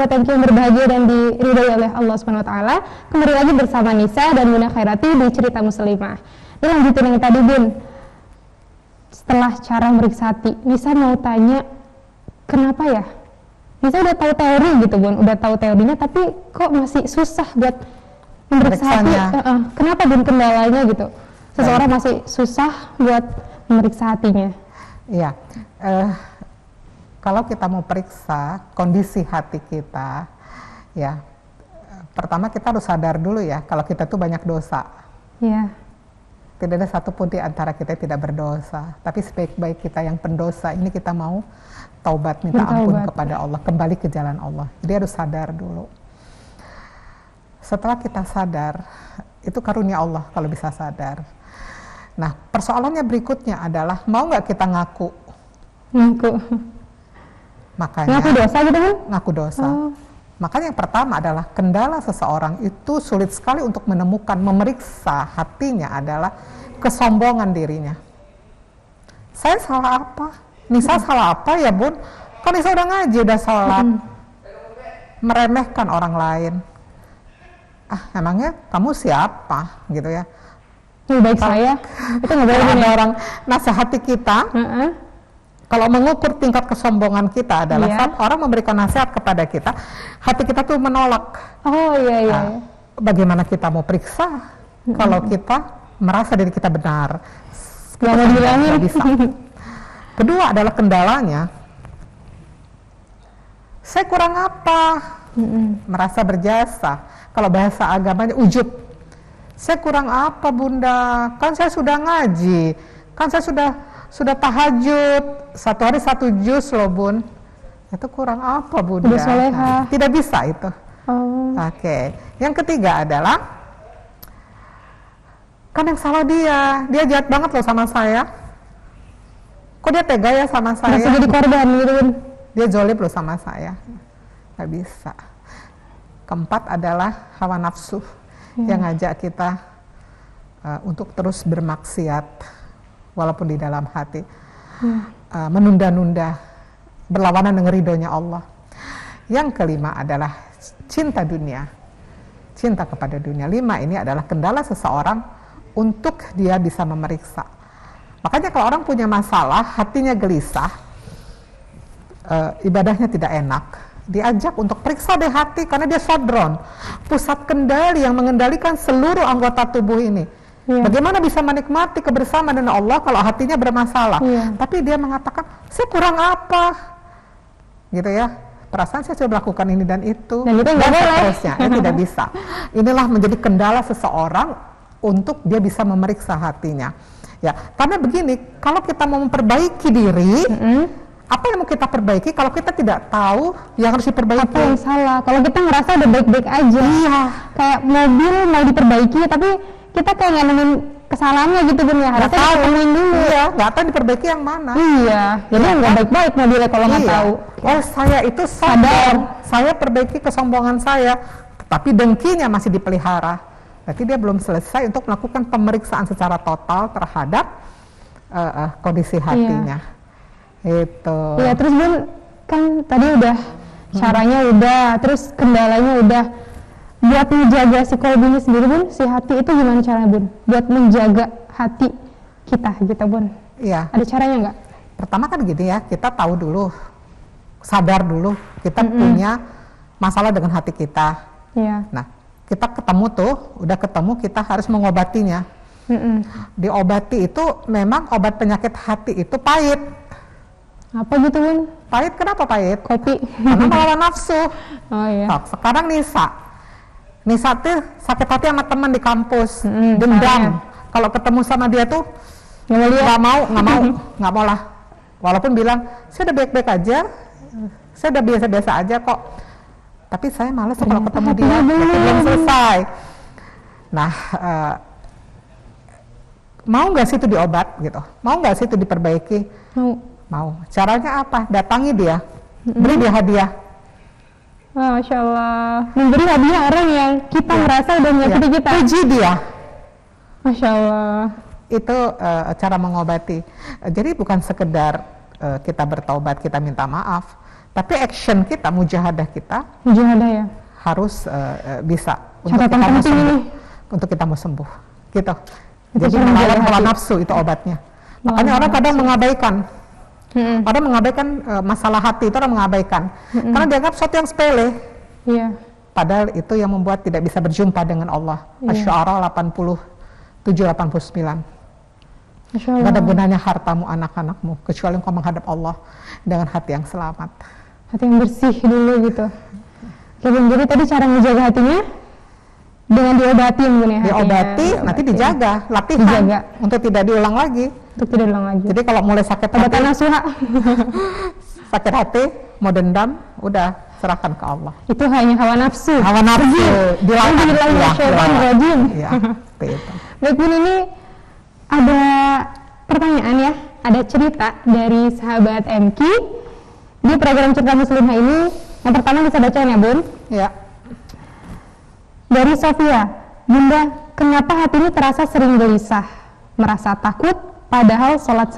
sahabat MQ yang berbahagia dan diridhoi oleh Allah Subhanahu wa taala. Kembali lagi bersama Nisa dan Bunda Khairati di Cerita Muslimah. Ini lanjutin yang tadi, Bun. Setelah cara meriksa hati, Nisa mau tanya, kenapa ya? Nisa udah tahu teori gitu, Bun. Udah tahu teorinya, tapi kok masih susah buat memeriksa hati? Kenapa, Bun, kendalanya gitu? Seseorang masih susah buat memeriksa hatinya. Iya. Kalau kita mau periksa kondisi hati kita, ya, pertama kita harus sadar dulu ya, kalau kita tuh banyak dosa. Iya. Tidak ada satupun di antara kita yang tidak berdosa. Tapi sebaik-baik kita yang pendosa, ini kita mau taubat, minta ampun kepada Allah, kembali ke jalan Allah. Jadi harus sadar dulu. Setelah kita sadar, itu karunia Allah kalau bisa sadar. Nah, persoalannya berikutnya adalah, mau nggak kita ngaku? Ngaku. Makanya ngaku dosa gitu, kan? Ngaku dosa. Makanya yang pertama adalah kendala seseorang itu sulit sekali untuk menemukan, memeriksa hatinya adalah kesombongan dirinya. Saya salah apa? Nisa salah apa ya, Bun? Kan Nisa udah ngaji, udah sholat. Meremehkan orang lain. Emangnya kamu siapa? Gitu ya. Baik saya. Itu nggak boleh ada orang nasihati kita. Kalau mengukur tingkat kesombongan kita adalah saat orang memberikan nasihat kepada kita, hati kita tuh menolak. Oh iya. Bagaimana kita mau periksa kalau kita merasa diri kita benar? Gak mau bilangin. Nggak bisa. Kedua adalah kendalanya, saya kurang apa? Merasa berjasa. Kalau bahasa agamanya ujub. Saya kurang apa, Bunda? Kan saya sudah ngaji, kan saya sudah tahajud, 1 hari 1 juz loh, Bun. Itu kurang apa, Bunda? Nah, tidak bisa itu. Oke. Yang ketiga adalah, kan yang salah dia jahat banget loh sama saya. Kok dia tega ya sama saya? Bisa jadi korban gitu, Bun. Dia zolim loh sama saya. Nggak bisa. Keempat adalah hawa nafsu yang ngajak kita untuk terus bermaksiat walaupun di dalam hati, menunda-nunda, berlawanan dengan ridhonya Allah. Yang kelima adalah cinta dunia, cinta kepada dunia. 5 ini adalah kendala seseorang untuk dia bisa memeriksa. Makanya kalau orang punya masalah, hatinya gelisah, ibadahnya tidak enak, diajak untuk periksa deh hati, karena dia sodron, pusat kendali yang mengendalikan seluruh anggota tubuh ini. Bagaimana bisa menikmati kebersamaan dengan Allah kalau hatinya bermasalah? Tapi dia mengatakan, saya kurang apa? Gitu ya. Perasaan saya sudah melakukan ini dan itu. Dan itu nggak boleh. Terusnya, tidak bisa. Inilah menjadi kendala seseorang untuk dia bisa memeriksa hatinya. Ya, karena begini, kalau kita mau memperbaiki diri, apa yang mau kita perbaiki kalau kita tidak tahu yang harus diperbaiki? Apa yang salah? Kalau kita ngerasa udah baik-baik aja, kayak mobil mau diperbaiki, tapi kita kayak nggak nemuin kesalahannya gitu, Bun, ya. Harusnya ditemuin dulu. Iya, nggak tahu diperbaiki yang mana. Iya, jadi nggak baik-baik mobilnya kalau nggak tahu. Oh, saya itu sadar, saya perbaiki kesombongan saya, tapi dengkinya masih dipelihara. Berarti dia belum selesai untuk melakukan pemeriksaan secara total terhadap kondisi hatinya. Itu. Iya, terus, Bun, kan tadi udah caranya udah, terus kendalanya udah. Buat menjaga si kolbu sendiri, Bun, si hati itu gimana caranya, Bun? Buat menjaga hati kita gitu, Bun. Iya. Ada caranya nggak? Pertama kan gini ya, kita tahu dulu, sadar dulu, kita punya masalah dengan hati kita. Iya. Nah, kita ketemu tuh, udah ketemu, kita harus mengobatinya. Diobati itu memang obat penyakit hati itu pahit. Apa gitu, Bun? Pahit, kenapa pahit? Kopi. Karena melawan nafsu. Oh iya. Nah, sekarang Nisa tuh sakit hati sama teman di kampus, dendam. Kalau ketemu sama dia tuh nggak mau lah. Walaupun bilang, saya udah baik-baik aja, saya udah biasa-biasa aja kok. Tapi saya malas kalau ketemu dia, belum selesai. Nah, mau nggak sih itu diobat gitu? Mau nggak sih itu diperbaiki? Mau. Caranya apa? Datangi dia, beri dia hadiah. Masya Allah, memberi hadiah orang yang kita merasa udah menyakiti kita. Puji dia. Masya Allah. Itu cara mengobati. Jadi bukan sekedar kita bertaubat, kita minta maaf, Tapi action kita, mujahadah kita ya. harus bisa Catatan penting ini. Untuk kita mau sembuh. Gitu. Itu Jadi cara menjaga melawan hawa hati. nafsu itu obatnya. Melawan Makanya hawa orang kadang nafsu. mengabaikan. Mm-mm. Orang mengabaikan masalah hati itu orang mengabaikan. Karena dianggap sesuatu yang sepele. Iya. Padahal itu yang membuat tidak bisa berjumpa dengan Allah. Iya. Asy-Syu'ara 87-89. Masya Gak ada Allah. gunanya hartamu, anak-anakmu, kecuali engkau menghadap Allah dengan hati yang selamat. Hati yang bersih dulu gitu. Oke Bun, jadi tadi cara menjaga hatinya dengan diobati Bun ya. Diobati, nanti dijaga, latihan Dijaga. untuk tidak diulang lagi. Untuk tidak ulang lagi. Jadi kalau mulai sakit Obat hati, nasuha. sakit hati, mau dendam, udah serahkan ke Allah. Itu hanya hawa nafsu. Hawa nafsu dilawan. Bismillahirrahmanirrahim. Ya, seperti itu. Baik Bun, ini ada pertanyaan ya, ada cerita dari sahabat MQ di program Cerita Muslimah ini. Yang pertama bisa bacain ya Bun. Ya, Dari Sofia, Bunda, kenapa hati ini terasa sering gelisah, merasa takut, padahal sholat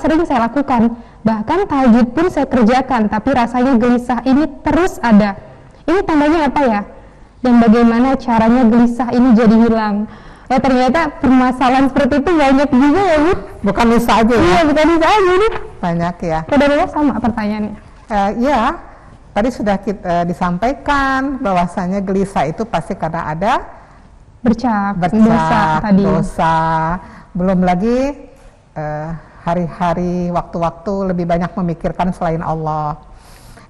sering saya lakukan, bahkan tahajud pun saya kerjakan, tapi rasanya gelisah ini terus ada. Ini tandanya apa ya? Dan bagaimana caranya gelisah ini jadi hilang? Oh ternyata permasalahan seperti itu banyak juga ya Bu? bukan bisa aja ya. Iya bukan bisa aja nih. Banyak ya. Saudara sama pertanyaannya. Ya, tadi sudah kita disampaikan bahwasanya gelisah itu pasti karena ada Bercak, dosa tadi. dosa. Belum lagi hari-hari, waktu-waktu lebih banyak memikirkan selain Allah.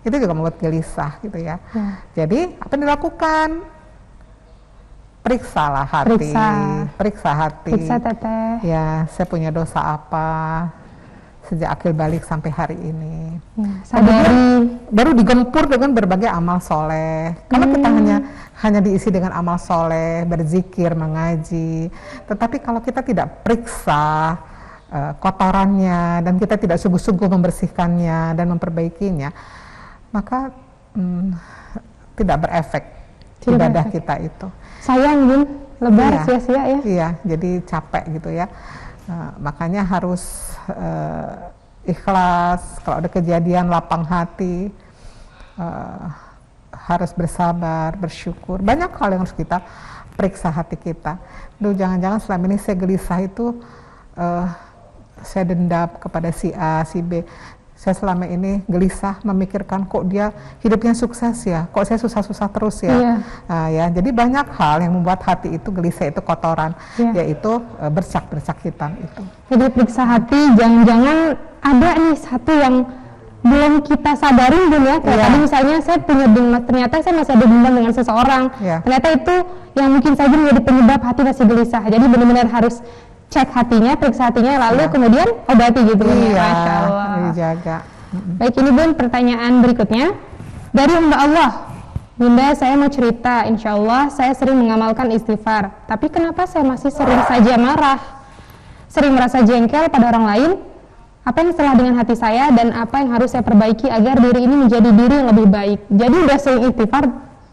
Itu juga membuat gelisah gitu ya. Jadi apa yang dilakukan? Periksalah hati. Periksa hati. Periksa teteh. Ya, saya punya dosa apa sejak akil balik sampai hari ini. Ya, sadari. Baru digempur dengan berbagai amal soleh. Kalau kita hanya diisi dengan amal soleh, berzikir, mengaji, tetapi kalau kita tidak periksa kotorannya dan kita tidak sungguh-sungguh membersihkannya dan memperbaikinya, maka tidak berefek ibadah kita itu. Sayang Bun, lebar Iya. sia-sia ya. Iya, jadi capek gitu ya. Makanya harus ikhlas. Kalau ada kejadian, lapang hati, harus bersabar, bersyukur. Banyak hal yang harus kita periksa hati kita. Duh, jangan-jangan selama ini saya gelisah itu saya dendam kepada si A, si B. Saya selama ini gelisah memikirkan kok dia hidupnya sukses ya, kok saya susah-susah terus ya. Iya. Ya, jadi banyak hal yang membuat hati itu gelisah, itu kotoran, yaitu bercak-bercak hitam itu. Jadi periksa hati, jangan-jangan ada nih satu yang belum kita sadarin Bun ya. Kayak tadi misalnya saya punya dendam, ternyata saya masih ada dendam dengan seseorang. Ternyata itu yang mungkin saja menjadi penyebab hati masih gelisah. Jadi benar-benar harus cek hatinya, periksa hatinya, lalu kemudian obati gitu. Masya Allah. Dijaga. Baik, ini Bun pertanyaan berikutnya dari hamba Allah. Bunda, saya mau cerita, insya Allah saya sering mengamalkan istighfar, tapi kenapa saya masih sering saja marah, sering merasa jengkel pada orang lain? Apa yang salah dengan hati saya dan apa yang harus saya perbaiki agar diri ini menjadi diri yang lebih baik? Jadi udah sering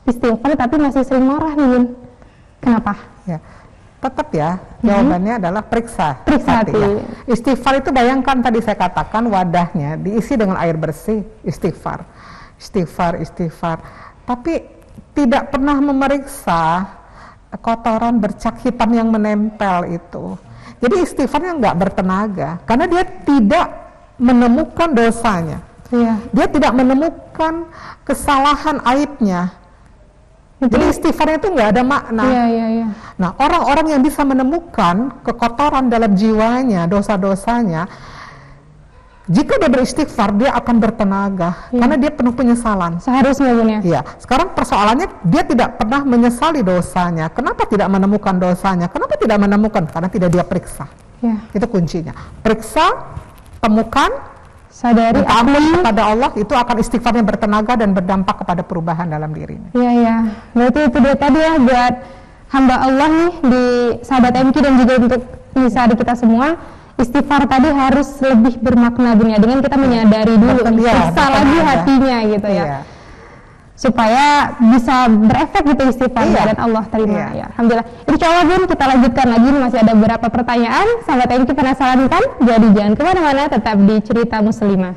istighfar tapi masih sering marah nih Bun. Kenapa? Ya. Tetap ya, jawabannya adalah periksa hati. Ya. Istighfar itu bayangkan tadi saya katakan wadahnya diisi dengan air bersih, istighfar. Tapi tidak pernah memeriksa kotoran bercak hitam yang menempel itu. Jadi istighfarnya nggak bertenaga, karena dia tidak menemukan dosanya. Dia tidak menemukan kesalahan aibnya. Jadi istighfarnya itu nggak ada makna. Nah, orang-orang yang bisa menemukan kekotoran dalam jiwanya, dosa-dosanya, jika dia beristighfar, dia akan bertenaga karena dia penuh penyesalan. Seharusnya Bun ya. Iya. Sekarang persoalannya dia tidak pernah menyesali dosanya. Kenapa tidak menemukan dosanya? Kenapa tidak menemukan? Karena tidak dia periksa. Itu kuncinya. Periksa, temukan, sadari, ampun kepada Allah, itu akan istighfarnya bertenaga dan berdampak kepada perubahan dalam dirinya. Berarti itu dia tadi ya buat hamba Allah nih di sahabat MQ dan juga untuk Nisa kita semua. Istighfar tadi harus lebih bermakna Bun ya, dengan kita menyadari dulu, periksa lagi hatinya gitu ya. Supaya bisa berefek gitu istighfar dan Allah terima ya. Alhamdulillah. Insyaallah Bun, kita lanjutkan lagi, masih ada beberapa pertanyaan. Sahabat MQ penasaran kan? Jadi jangan kemana-mana, tetap di Cerita Muslimah.